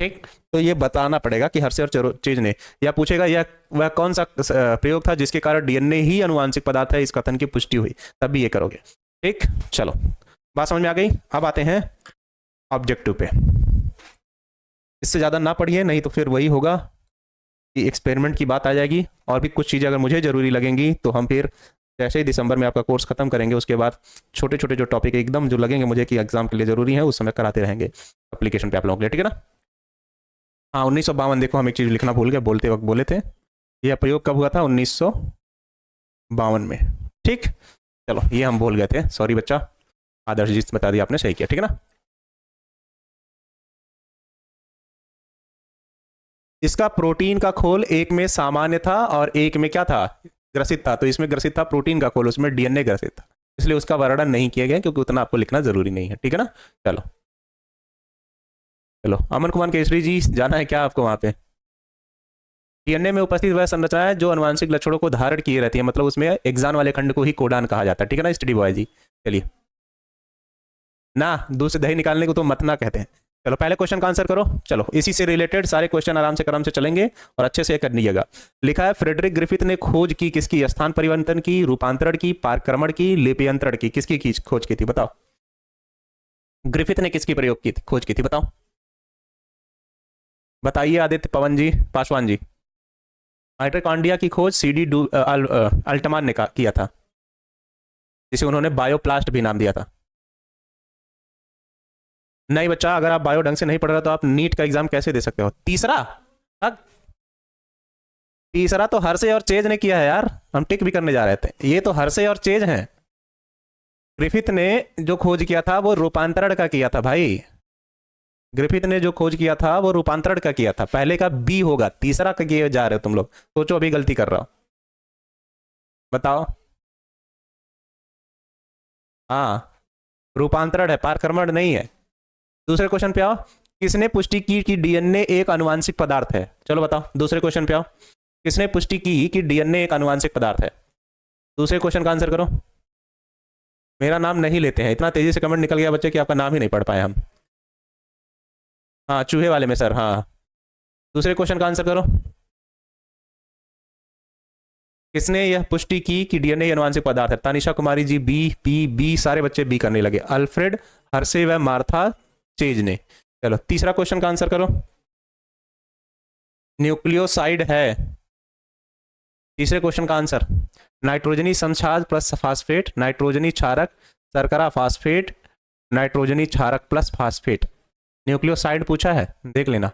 Speaker 1: ठीक, तो ये बताना पड़ेगा कि हर्षे और चेज ने, या पूछेगा यह वह कौन सा प्रयोग था जिसके कारण डीएनए ही आनुवंशिक पदार्थ है, इस कथन की पुष्टि हुई, तब भी ये करोगे। ठीक, चलो बात समझ में आ गई। अब आते हैं ऑब्जेक्टिव पे। इससे ज़्यादा ना पढ़िए, नहीं तो फिर वही होगा कि एक्सपेरिमेंट की बात आ जाएगी, और भी कुछ चीज़ें अगर मुझे ज़रूरी लगेंगी तो हम फिर जैसे ही दिसंबर में आपका कोर्स खत्म करेंगे उसके बाद छोटे छोटे जो टॉपिक एकदम जो लगेंगे मुझे कि एग्जाम के लिए ज़रूरी है उस समय कराते रहेंगे एप्लीकेशन पे आप लोगों के लिए। ठीक है ना। हाँ 1952, देखो हम एक चीज़ लिखना भूल गए, बोलते वक्त बोले थे। यह प्रयोग कब हुआ था? 1952 में। ठीक, चलो ये हम भूल गए थे, सॉरी बच्चा। आदर्श जी बता दिया आपने, सही किया, ठीक है ना। इसका प्रोटीन का खोल एक में सामान्य था और एक में क्या था? ग्रसित था। तो इसमें ग्रसित था प्रोटीन का खोल, उसमें डीएनए ग्रसित था, इसलिए उसका वर्णन नहीं किया गया, क्योंकि उतना आपको लिखना जरूरी नहीं है, ठीक है ना। चलो चलो, अमन कुमार केसरी जी, जाना है क्या आपको वहां पे? डीएनए में उपस्थित वह संरचना है जो अनुवांशिक लक्षणों को धारण किए रहती है, मतलब उसमें एक्सान वाले खंड को ही कोडान कहा जाता है, ठीक है ना स्टडी बॉय जी। चलिए ना, दूध से दही निकालने को तो मत ना कहते हैं। चलो पहले क्वेश्चन का आंसर करो। चलो इसी से रिलेटेड सारे क्वेश्चन आराम से क्रम से चलेंगे और अच्छे से कर लीजिएगा। लिखा है फ्रेडरिक ग्रिफिथ ने खोज की किसकी? स्थान परिवर्तन की, रूपांतरण की, पारक्रमण की, लिप्यंतरण की, किसकी खोज की थी बताओ? ग्रिफिथ ने किसकी प्रयोग की थी, खोज की थी, बताओ बताइए आदित्य पवन जी, पासवान जी। माइटोकॉन्ड्रिया की खोज सीडी अल्टमान ने किया था, जिसे उन्होंने बायोप्लास्ट भी नाम दिया था। नहीं बच्चा, अगर आप बायो ढंग से नहीं पढ़ रहे तो आप नीट का एग्जाम कैसे दे सकते हो? तीसरा, तीसरा तो हर्षे और चेज ने किया है यार, हम टिक भी करने जा रहे थे। ये तो हर्षे और चेज हैं। ग्रिफिथ ने जो खोज किया था वो रूपांतरण का किया था भाई। ग्रिफिथ ने जो खोज किया था वो रूपांतरण का किया था। पहले का बी होगा, तीसरा का किए जा रहे हो तुम लोग, सोचो अभी गलती कर रहा हो, बताओ। हाँ रूपांतरण है, पारक्रमण नहीं है। दूसरे क्वेश्चन पे आओ। किसने पुष्टि की कि डीएनए एक आनुवांशिक पदार्थ है? चलो बताओ, दूसरे क्वेश्चन पे आओ। किसने पुष्टि की कि डीएनए एक आनुवांशिक पदार्थ है? दूसरे क्वेश्चन का आंसर करो। मेरा नाम नहीं लेते हैं, इतना तेजी से कमेंट निकल गया बच्चे कि आपका नाम ही नहीं पढ़ पाए हम। हाँ चूहे वाले में सर, हाँ। दूसरे क्वेश्चन का आंसर करो। किसने यह पुष्टि की कि डीएनए आनुवांशिक पदार्थ है? Tanisha Kumari G B, B B, सारे बच्चे बी करने लगे। अल्फ्रेड, हर्से व मार्था चेज ने। चलो तीसरा क्वेश्चन का आंसर करो। न्यूक्लियोसाइड है। तीसरे क्वेश्चन का आंसर नाइट्रोजनी समछाज प्लस फास्फेट, नाइट्रोजनी क्षारक, शर्करा फास्फेट, नाइट्रोजनी क्षारक प्लस फास्फेट। न्यूक्लियोसाइड पूछा है, देख लेना।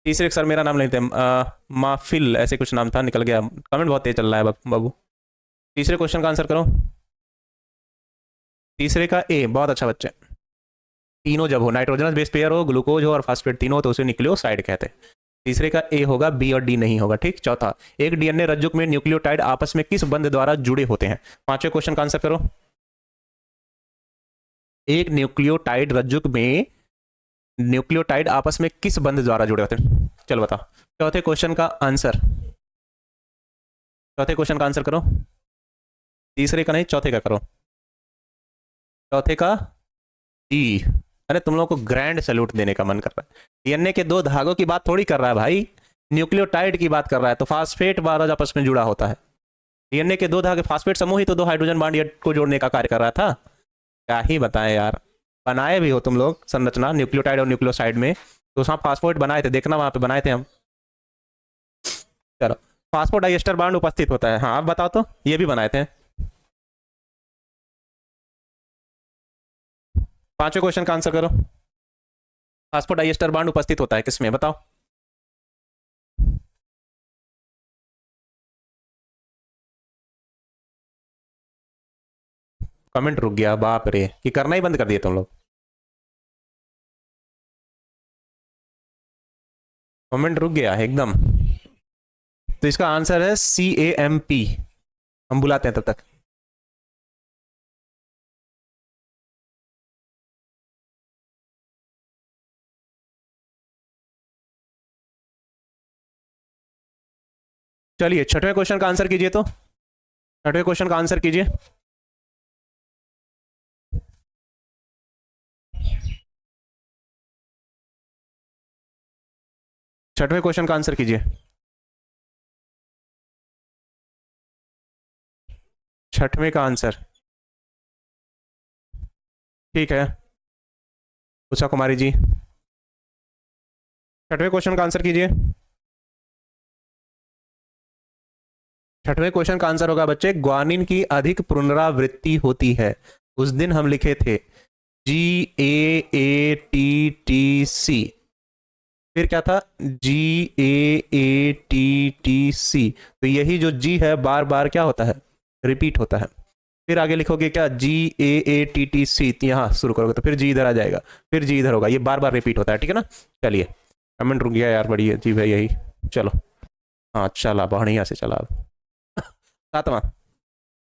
Speaker 1: तीसरे सर मेरा नाम लेते हैं, माफिल ऐसे कुछ नाम था, निकल गया। कमेंट बहुत तेज चल रहा है बाबू। तीसरे क्वेश्चन का आंसर करो। तीसरे का ए, बहुत अच्छा बच्चे। तीनों जब हो, नाइट्रोजनस बेस पेयर हो, ग्लूकोज हो और फास्फेट तीनों हो, तो उसे न्यूक्लियोसाइड कहते हैं। तीसरे का ए होगा, बी और डी नहीं होगा, ठीक। चौथा, एक डीएनए रज्जुक में न्यूक्लियोटाइड आपस में किस बंध द्वारा जुड़े होते हैं? पांचवें क्वेश्चन का आंसर करो। एक न्यूक्लियोटाइड रज्जुक में न्यूक्लियोटाइड आपस में किस बंध द्वारा जुड़े होते हैं? चलो बताओ। चौथे क्वेश्चन का आंसर, चौथे क्वेश्चन का आंसर करो। तीसरे का नहीं, चौथे का करो। चौथे का डी। अरे तुम लोगों को ग्रैंड सैल्यूट देने का मन कर रहा है। डीएनए के दो धागों की बात थोड़ी कर रहा है भाई, न्यूक्लियोटाइड की बात कर रहा है। तो फास्फेट बार आपस में जुड़ा होता है। डीएनए के दो धागे, फास्फेट समूह ही तो दो हाइड्रोजन बॉन्ड को जोड़ने का कार्य कर रहा था। क्या ही बताएं यार, बनाए भी हो तुम लोग संरचना न्यूक्लियोटाइड और न्यूक्लियोसाइड में, तो वहां फास्फोरेट बनाए थे, देखना वहां पे बनाए थे हम। चलो, फास्फोडाइएस्टर बॉन्ड उपस्थित होता है, हाँ आप बताओ तो, ये भी बनाए थे। पांचवें क्वेश्चन का आंसर करो। फास्फोडाइएस्टर बॉन्ड उपस्थित होता है किसमें, बताओ। कमेंट रुक गया, बाप रे, कि करना ही बंद कर दिए तुम लोग। कमेंट रुक गया एकदम। तो इसका आंसर है CAMP। हम बुलाते हैं तब तक। चलिए छठवें क्वेश्चन का आंसर कीजिए तो। छठवें क्वेश्चन का आंसर कीजिए। छठवें क्वेश्चन का आंसर कीजिए। छठवें का आंसर, ठीक है उषा कुमारी जी, छठवें क्वेश्चन का आंसर कीजिए। छठवें क्वेश्चन का आंसर होगा बच्चे, ग्वानिन की अधिक पुनरावृत्ति होती है। उस दिन हम लिखे थे GAA सी, फिर क्या था GAATTC, तो यही जो जी है बार बार क्या होता है, रिपीट होता है। फिर आगे लिखोगे क्या GAATTC, यहाँ शुरू करोगे तो फिर जी इधर आ जाएगा, फिर जी इधर होगा, ये बार बार रिपीट होता है, ठीक है ना। चलिए कमेंट रुक गया यार, बड़ी अजीब है यही। चलो हाँ चला, बढ़िया से चला। अब 7वां,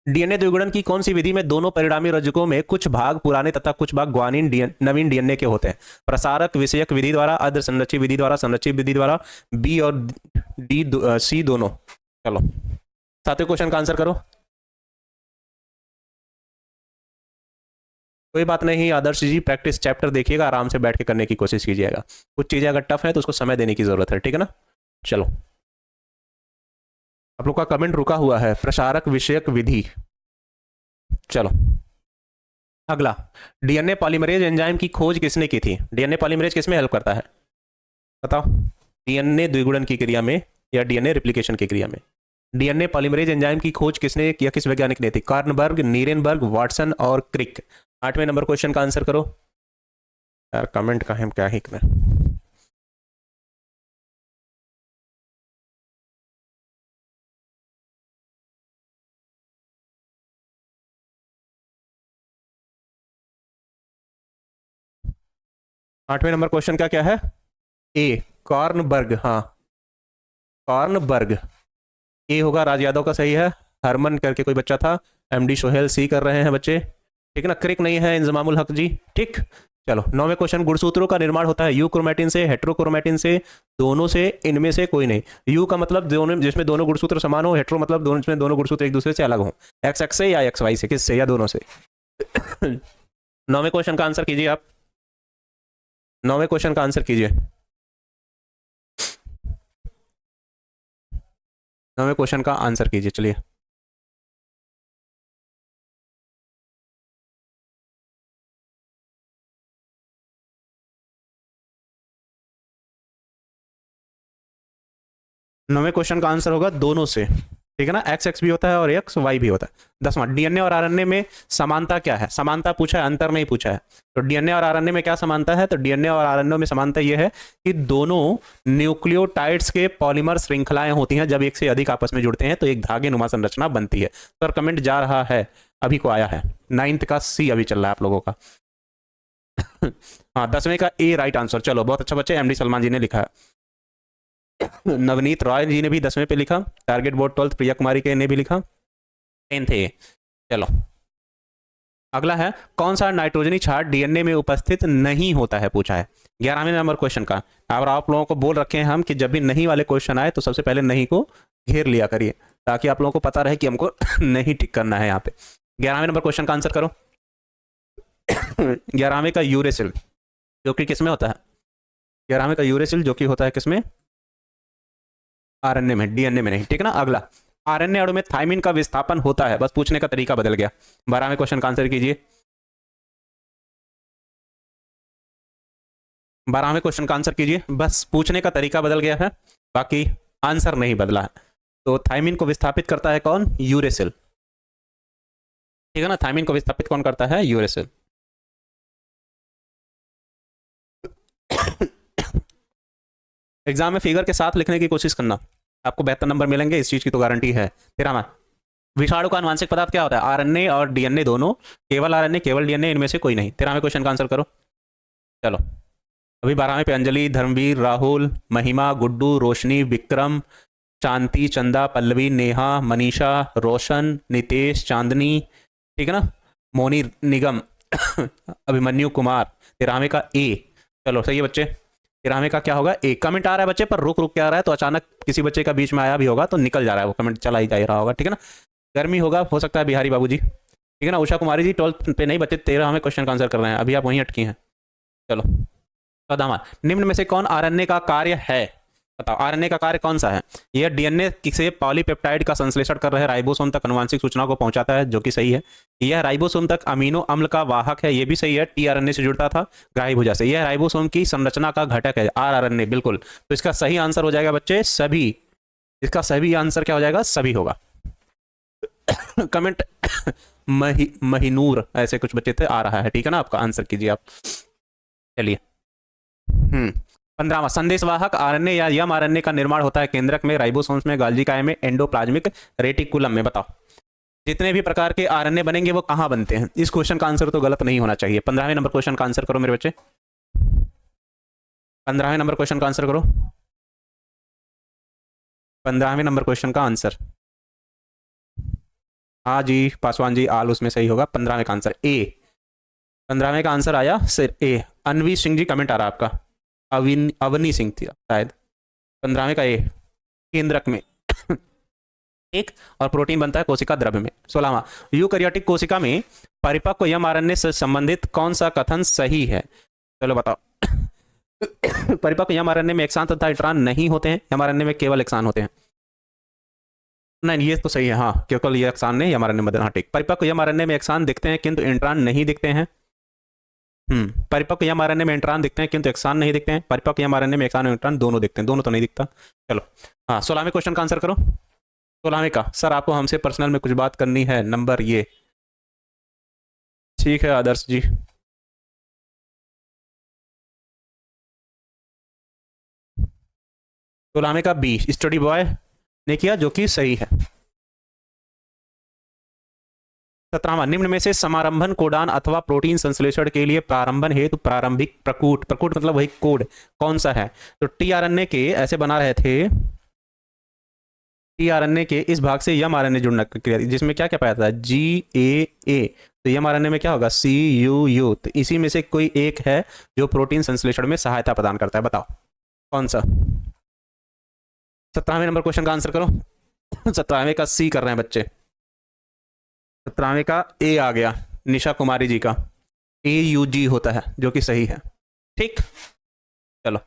Speaker 1: डीएनए द्विगुणन की कौन सी विधि में दोनों परिणामी रज्जुकों में कुछ भाग पुराने तथा कुछ भाग ग्वानिन नवीन डीएनए के होते हैं? प्रसारक विषयक विधि द्वारा, अर्ध संरचित विधि द्वारा, संरचित विधि द्वारा, बी और डी सी दोनों। चलो 7वें क्वेश्चन का आंसर करो। कोई बात नहीं आदर्श जी, प्रैक्टिस चैप्टर देखिएगा, आराम से बैठ के करने की कोशिश कीजिएगा। कुछ चीजें अगर टफ है तो उसको समय देने की जरूरत है, ठीक है ना। चलो आप लोग का कमेंट रुका हुआ है, प्रसारक विषयक विधि। चलो अगला, डीएनए पॉलीमरेज एंजाइम की खोज किसने की थी? डीएनए पॉलीमरेज किसमें हेल्प करता है बताओ? डीएनए द्विगुणन की क्रिया में या डीएनए रिप्लिकेशन की क्रिया में? डीएनए पॉलीमरेज एंजाइम की खोज किसने किया, किस वैज्ञानिक ने थी? कार्नबर्ग, नीरेनबर्ग, वाटसन और क्रिक। 8वें नंबर क्वेश्चन का आंसर करो यार, कमेंट का हम क्या ही करें। आठवें नंबर क्वेश्चन का क्या है? ए कार्नबर्ग, हाँ कार्नबर्ग, ए होगा। राज यादव का सही है, हरमन करके कोई बच्चा था, एमडी सोहेल सी कर रहे हैं बच्चे, ठीक है ना। क्रिक नहीं है, इंजमामुल हक जी, ठीक। चलो 9वें क्वेश्चन, गुणसूत्रों का निर्माण होता है यू क्रोमेटिन से, हेट्रोक्रोमेटिन से, दोनों से, इनमें से कोई नहीं। यू का मतलब दोनों, जिसमें दोनों गुणसूत्र समान हो, हेट्रो मतलब दोनों जिसमें दोनों गुणसूत्र एक दूसरे से अलग हो, एक्स एक्स से या एक्स वाई से, किससे, या दोनों से। 9वें क्वेश्चन का आंसर कीजिए आप, 9वें क्वेश्चन का आंसर कीजिए। 9वें क्वेश्चन का आंसर कीजिए, चलिए। नौवें क्वेश्चन का आंसर होगा दोनों से, ठीक है ना। एक्स एक्स भी होता है और एक्स वाई भी होता है। 10वां, डीएनए और आरएनए में समानता क्या है? समानता पूछा है, अंतर नहीं पूछा है। तो डीएनए और आरएनए में क्या समानता है? तो डीएनए और आरएनए में समानता यह है कि दोनों न्यूक्लियोटाइड्स के पॉलीमर श्रृंखलाएं होती हैं, जब एक से अधिक आपस में जुड़ते हैं तो एक धागे नुमा संरचना बनती है। सर कमेंट जा रहा है, अभी को आया है, 9th का सी अभी चल रहा है आप लोगों का। हाँ 10वें का ए राइट आंसर। चलो बहुत अच्छा बच्चे, एमडी सलमान जी ने लिखा है, नवनीत रॉय जी ने भी 10वें पे लिखा, target board 12th Priya Kumari के ने भी लिखा, 10th है। चलो अगला है, कौन सा नाइट्रोजनी क्षार डीएनए में उपस्थित नहीं होता है, पूछा है। 11वें नंबर क्वेश्चन का। और आप लोगों को बोल रखे हैं हम कि जब भी नहीं वाले क्वेश्चन आए तो सबसे पहले नहीं को घेर लिया करिए, ताकि आप लोगों को पता रहे कि हमको नहीं टिक करना है यहाँ पे। 11वें नंबर क्वेश्चन का आंसर करो। 11वें का यूरेसिल, जो कि किसमें होता है? 11वें का यूरेसिल जो कि होता है किसमें? आरएनए में, डीएनए में नहीं, ठीक है ना। अगला, आरएनए अणु में थाइमिन का विस्थापन होता है, बस पूछने का तरीका बदल गया। 12वें क्वेश्चन का आंसर कीजिए। 12वें क्वेश्चन का आंसर कीजिए, बस पूछने का तरीका बदल गया है, बाकी आंसर नहीं बदला है। तो थाइमिन को विस्थापित करता है कौन? यूरेसिल, ठीक है ना। थाइमिन को विस्थापित कौन करता है? यूरेसिल। एग्जाम में फिगर के साथ लिखने की कोशिश करना, आपको 72 नंबर मिलेंगे, इस चीज की तो गारंटी है। फिर हमारा विषाणु का आनुवांशिक पदार्थ क्या होता है? आरएनए और डीएनए दोनों, केवल आरएनए केवल डीएनए, इनमें से कोई नहीं। 13वें क्वेश्चन का आंसर करो। चलो अभी 12वें पे अंजलि, धर्मवीर, राहुल, महिमा, गुड्डू, रोशनी, विक्रम, शांति, चंदा, पल्लवी, नेहा, मनीषा, रोशन, नितेश, चांदनी, ठीक है ना, मोनी, निगम, अभिमन्यु कुमार। 13वें का ए। चलो सही है बच्चे, 13वें का क्या होगा? ए। कमेंट आ रहा है बच्चे, पर रुक रुक के आ रहा है, तो अचानक किसी बच्चे का बीच में आया भी होगा तो निकल जा रहा है वो कमेंट, चला ही जा रहा होगा, ठीक है ना। गर्मी होगा, हो सकता है बिहारी बाबू जी, ठीक है ना। उषा कुमारी जी 12th पे नहीं बच्चे, 13वें क्वेश्चन का आंसर कर रहे हैं, अभी आप वहीं अटकी हैं। चलो कदम, निम्न में से कौन आरएनए का कार्य है? बताओ आरएनए का कार्य कौन सा है? यह डीएनए से पॉलीपेप्टाइड का संश्लेषण कर रहे राइबोसोम तक अनुवांशिक सूचना को पहुंचाता है, जो कि सही है। यह राइबोसोम तक अमीनो अम्ल का वाहक है, यह भी सही है। टीआरएनए से जुड़ता था ग्राही भुजा से। यह राइबोसोम की संरचना का घटक है, आरआरएनए, बिल्कुल। तो इसका सही आंसर हो जाएगा बच्चे सभी, इसका सही आंसर क्या हो जाएगा? सभी होगा। कमेंट महिनूर ऐसे कुछ बच्चे थे, आ रहा है, ठीक है ना। आपका आंसर कीजिए आप। चलिए 15वां, संदेशवाहक आरएनए या यम आरएनए का निर्माण होता है केंद्रक में, राइबोसोम्स में, गोल्गी काया में, एंडोप्लाज्मिक रेटिकुलम में। बताओ जितने भी प्रकार के आरएनए बनेंगे वो कहां बनते हैं? इस क्वेश्चन का आंसर तो गलत नहीं होना चाहिए। 15वें नंबर क्वेश्चन का आंसर करो मेरे बच्चे, 15वें नंबर क्वेश्चन का आंसर करो, 15वें नंबर क्वेश्चन का आंसर। हाँ जी पासवान जी, आल उसमें सही होगा। 15वें का आंसर ए, 15वें का आंसर आया सिर्फ ए। अनवी सिंह जी कमेंट आ रहा है आपका, अवनी सिंह थी शायद। 15वें का ए, केंद्रक में एक, और प्रोटीन बनता है कोशिका द्रव्य में। 16वां, यूकैरियोटिक कोशिका में परिपक्व यम आरएनए से संबंधित कौन सा कथन सही है? चलो बताओ। परिपक्व यम आरएनए में एक्सान तथा इंट्रॉन नहीं होते हैं, यम आरएनए में केवल एक्सान होते हैं। नहीं ये तो सही है, हाँ केवल ये एक्सान नहीं, यम आरएनए में। हाँ ठीक, परिपक्व यम आरएनए में एक्सान दिखते हैं किंतु इंट्रॉन नहीं दिखते हैं। परिपक्व यम आरएनए में इंट्रॉन दिखते हैं किंतु एक्सान नहीं दिखते हैं। परिपक्व यम आरएनए में एक्सान और इंट्रॉन दोनों दिखते हैं, दोनों तो नहीं दिखता। चलो हाँ 16वें क्वेश्चन का आंसर करो। 16वें का, सर आपको हमसे पर्सनल में कुछ बात करनी है, नंबर ये। ठीक है आदर्श जी। सोलहवें का बी, स्टडी बॉय ने किया, जो कि सही है। 17वां, निम्न में से समारंभन कोडान अथवा प्रोटीन संश्लेषण के लिए प्रारंभन हेतु प्रारंभिक प्रकूट, प्रकूट मतलब वही कोड, कौन सा है? तो टीआरएनए के ऐसे बना रहे थे, टीआरएनए के इस भाग से यम आरएनए जुड़ना क्रिया, जिसमें क्या क्या पाया था? GAA। तो यम आरएनए में क्या होगा? CUU। तो इसी में से कोई एक है जो प्रोटीन संश्लेषण में सहायता प्रदान करता है, बताओ कौन सा? 17वें नंबर क्वेश्चन का आंसर करो। 17वें का सी कर रहे हैं बच्चे। 17वें का ए आ गया, निशा कुमारी जी का AUG होता है, जो कि सही है। ठीक, चलो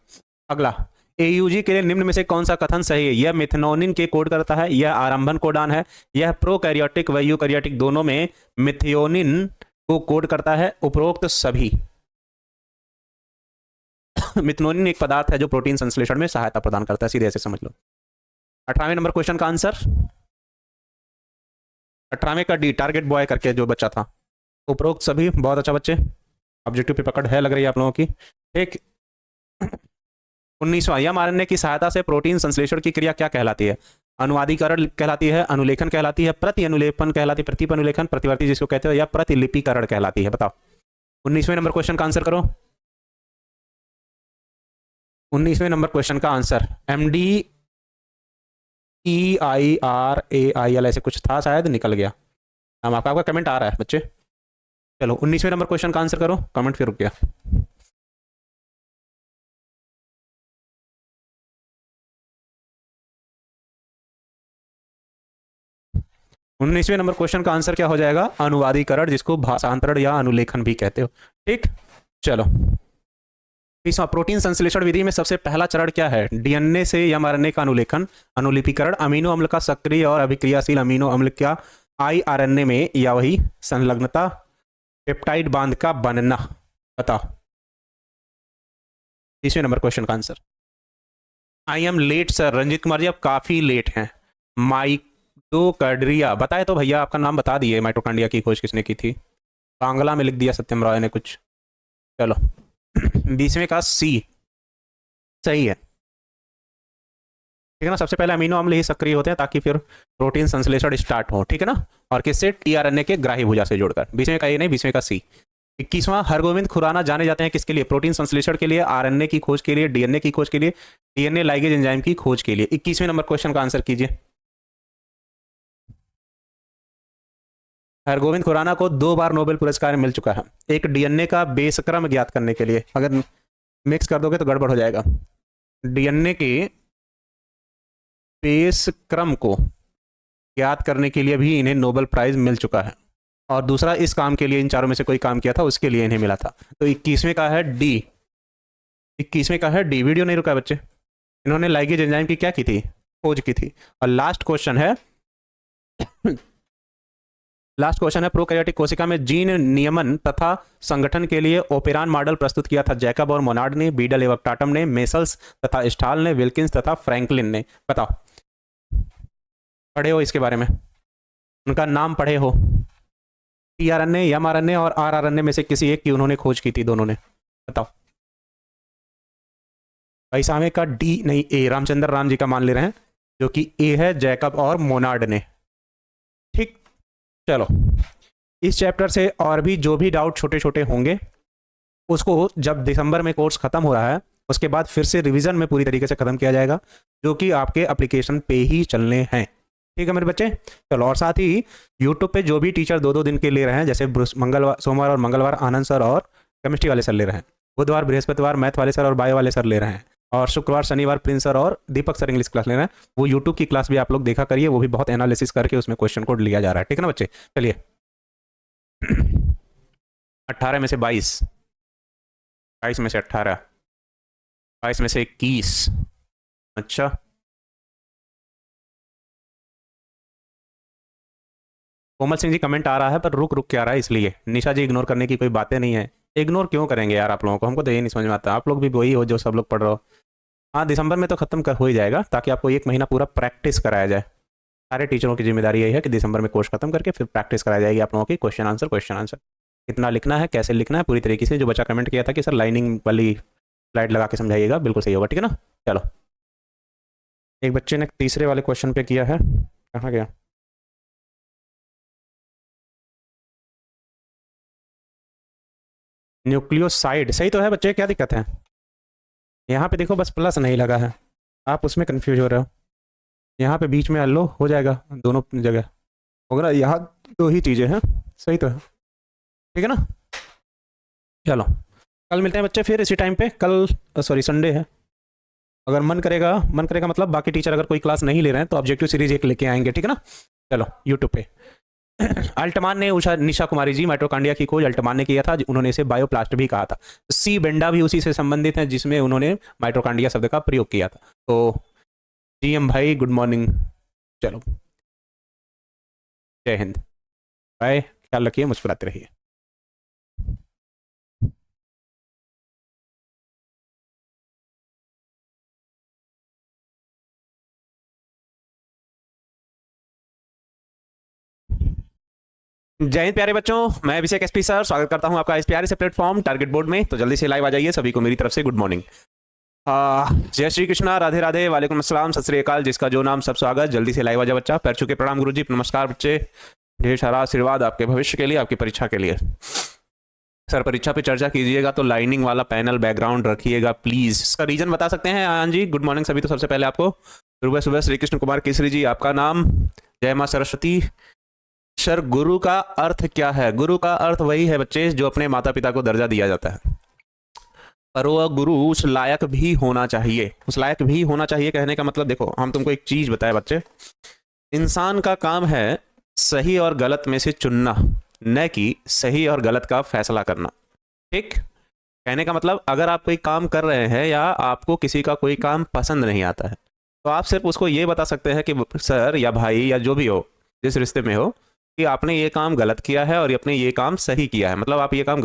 Speaker 1: अगला, AUG के लिए निम्न में से कौन सा कथन सही है? यह मिथेनोनिन के कोड करता है, यह आरंभन कोडान है, यह प्रोकैरियोटिक व यूकैरियोटिक दोनों में मिथियोनिन को कोड करता है, उपरोक्त सभी। मिथेनोनिन एक पदार्थ है जो प्रोटीन संश्लेषण में सहायता प्रदान करता है, सीधे ऐसे समझ लो। 18वें नंबर क्वेश्चन का आंसर, 18वें का डी, टारगेट बॉय करके जो बच्चा था, उपरोक्त सभी। बहुत अच्छा बच्चे, ऑब्जेक्टिव पे पकड़ है लग रही है आप लोगों की। ठीक, 19वां, यम आरएनए की सहायता से प्रोटीन संश्लेषण की क्रिया क्या कहलाती है? अनुवादीकरण कहलाती है, अनुलेखन कहलाती है, प्रति अनुलेपन कहलाती है, प्रतिप अनुलेखन, प्रतिवर्ती जिसको कहते हो, या प्रतिलिपिकरण कहलाती है? बताओ 19वें नंबर क्वेश्चन का आंसर करो। 19वें नंबर क्वेश्चन का आंसर MDEIRAIL ऐसे कुछ था शायद, निकल गया नाम आपका। आपका कमेंट आ रहा है बच्चे। चलो 19वें नंबर क्वेश्चन का आंसर करो, कमेंट फिर रुक गया। 19वें नंबर क्वेश्चन का आंसर क्या हो जाएगा? अनुवादीकरण, जिसको भाषांतरण या अनुलेखन भी कहते हो। ठीक, चलो 20वां, प्रोटीन संश्लेषण विधि में सबसे पहला चरण क्या है? DNA से यम आरएनए का अनुलेखन, अनुलिपीकरण, अमीनो अम्ल का सक्रिय और अभिक्रियाशील अमीनो अम्ल का iRNA में, या वही संलग्नता, पेप्टाइड बांध का बनना। बताओ 20वें नंबर क्वेश्चन का answer. I am late sir, Ranjit Kumar ji आप काफी लेट हैं। माइटोकॉन्ड्रिया बताए तो भैया, आपका नाम बता दिए। माइटोकॉन्ड्रिया की खोज किसने की थी? बांग्ला में लिख दिया सत्यम रॉय ने कुछ। चलो 20वें का सी सही है, ठीक है ना। सबसे पहले अमीनो अम्ल ही सक्रिय होते हैं ताकि फिर प्रोटीन संश्लेषण स्टार्ट हो, ठीक है ना। और किससे? टीआरएनए के ग्राही भुजा से जोड़कर। 20वें का ए नहीं, 20वें का सी। 21वां, हरगोविंद खुराना जाने जाते हैं किसके लिए? प्रोटीन संश्लेषण के लिए, आरएनए की खोज के लिए, डीएनए की खोज के लिए, डीएनए लाइगेज एंजाइम की खोज के लिए। 21वें नंबर क्वेश्चन का आंसर कीजिए। हरगोविंद खुराना को 2 बार नोबेल पुरस्कार मिल चुका है, एक डीएनए का बेस क्रम ज्ञात करने के लिए, अगर मिक्स कर दोगे तो गड़बड़ हो जाएगा। डीएनए के बेस क्रम को ज्ञात करने के लिए भी इन्हें नोबेल प्राइज मिल चुका है, और दूसरा इस काम के लिए, इन चारों में से कोई काम किया था उसके लिए इन्हें मिला था। तो 21वें का है डी, 21वें का है डी। वीडियो नहीं रुका बच्चे, इन्होंने लाइगेज एंजाइम की क्या की थी? खोज की थी। और लास्ट क्वेश्चन है लास्ट क्वेश्चन है, प्रोकैरियोटिक कोशिका में जीन नियमन तथा संगठन के लिए ओपेरान मॉडल प्रस्तुत किया था जैकब और मोनार्ड ने, बीडल एवं टाटम ने, मेसल्स तथा स्टाल ने, विल्किंस तथा फ्रैंकलिन ने। बताओ, पढ़े हो इसके बारे में? उनका नाम पढ़े हो? टीआरएनए, एमआरएनए और आरआरएनए में से किसी एक की उन्होंने खोज की थी, दोनों ने। बताओ भाई साहब का डी नहीं ए, रामचंद्र राम जी का मान ले रहे हैं, जो कि ए है जैकब और मोनार्ड ने। ठीक, चलो इस चैप्टर से और भी जो भी डाउट छोटे छोटे होंगे उसको जब दिसंबर में कोर्स खत्म हो रहा है उसके बाद फिर से रिवीजन में पूरी तरीके से खत्म किया जाएगा, जो कि आपके एप्लीकेशन पे ही चलने हैं। ठीक है मेरे बच्चे, चलो। और साथ ही यूट्यूब पे जो भी टीचर 2-2 दिन के ले रहे हैं, जैसे मंगलवार, सोमवार और मंगलवार आनंद सर और केमिस्ट्री वाले सर ले रहे हैं, बुधवार बृहस्पतिवार मैथ वाले सर और बायो वाले सर ले रहे हैं, और शुक्रवार शनिवार प्रिंस सर और दीपक सर इंग्लिश क्लास ले रहे हैं। वो यूट्यूब की क्लास भी आप लोग देखा करिए, वो भी बहुत एनालिसिस करके उसमें क्वेश्चन कोड लिया जा रहा है। ठीक है ना बच्चे, चलिए 18 में से 22, 22 में से 18, 22 में से 21। अच्छा, कोमल सिंह जी कमेंट आ रहा है पर रुक रुक क्या रहा है, इसलिए निशा जी इग्नोर करने की कोई बातें नहीं है। इग्नोर क्यों करेंगे यार आप लोगों को, हमको तो ये नहीं समझ में आता। आप लोग भी वही हो जो सब लोग पढ़ रहे हो। हाँ, दिसंबर में तो खत्म कर हो ही जाएगा, ताकि आपको 1 महीना पूरा प्रैक्टिस कराया जाए। सारे टीचरों की जिम्मेदारी यही है कि दिसंबर में कोर्स खत्म करके फिर प्रैक्टिस कराई जाएगी आप लोगों की। क्वेश्चन आंसर कितना लिखना है, कैसे लिखना है, पूरी तरीके से। जो बच्चा कमेंट किया था कि सर लाइनिंग वाली स्लाइड लगा के समझाइएगा, बिल्कुल सही होगा। ठीक है ना, चलो। एक बच्चे ने तीसरे वाले क्वेश्चन पे किया है, कहाँ गया? न्यूक्लियोसाइड सही तो है बच्चे, क्या दिक्कत है? यहाँ पे देखो बस प्लस नहीं लगा है, आप उसमें कंफ्यूज हो रहे हो। यहाँ पे बीच में लो हो जाएगा, दोनों जगह होगा। यहाँ 2 ही चीज़ें हैं, सही तो है। ठीक है ना, चलो कल मिलते हैं बच्चे फिर इसी टाइम पे। कल सॉरी संडे है, अगर मन करेगा मतलब बाकी टीचर अगर कोई क्लास नहीं ले रहे हैं तो ऑब्जेक्टिव सीरीज 1 लेके आएंगे। ठीक है ना, चलो यूट्यूब पे। अल्टमान ने निशा कुमारी जी माइटोकांड्रिया की खोज अल्टमान ने किया था, उन्होंने इसे बायोप्लास्ट भी कहा था। सी बेंडा भी उसी से संबंधित है जिसमें उन्होंने माइटोकांड्रिया शब्द का प्रयोग किया था। तो जीएम भाई गुड मॉर्निंग, चलो जय हिंद, बाय, ख्याल रखिए, मुस्कुराते रहिए। जय हिंद प्यारे बच्चों, मैं अभिषेक एसपी सर स्वागत करता हूं आपका इस प्यारे से प्लेटफॉर्म टारगेट बोर्ड में। तो जल्दी से लाइव आ जाइए, सभी को मेरी तरफ से गुड मॉर्निंग, जय श्री कृष्णा, राधे राधे, वालेकुम अस्सलाम, सत श्री अकाल, जिसका जो नाम सब स्वागत। जल्दी से लाइव आ जा बच्चा, पैर छू के प्रणाम गुरुजी, नमस्कार बच्चे, ढेर सारा आशीर्वाद आपके भविष्य के लिए, आपकी परीक्षा के लिए। सर परीक्षा पे चर्चा कीजिएगा तो लाइनिंग वाला पैनल बैकग्राउंड रखिएगा प्लीज। इसका रीजन बता सकते हैं? हाँ जी, गुड मॉर्निंग सभी। तो सबसे पहले आपको सुबह सुबह श्री कृष्ण कुमार केसरी जी, आपका नाम, जय माँ सरस्वती। सर गुरु का अर्थ क्या है? गुरु का अर्थ वही है बच्चे जो अपने माता पिता को दर्जा दिया जाता है, पर वह गुरु उस लायक भी होना चाहिए। उस लायक भी होना चाहिए कहने का मतलब, देखो हम तुमको एक चीज बताए बच्चे, इंसान का काम है सही और गलत में से चुनना, न कि सही और गलत का फैसला करना। ठीक, कहने का मतलब अगर आप कोई काम कर रहे हैं या आपको किसी का कोई काम पसंद नहीं आता है तो आप सिर्फ उसको ये बता सकते हैं कि सर या भाई या जो भी हो, जिस रिश्ते में हो, कि आपने ये काम गलत किया है और आपने ये काम सही किया है। मतलब आप ये काम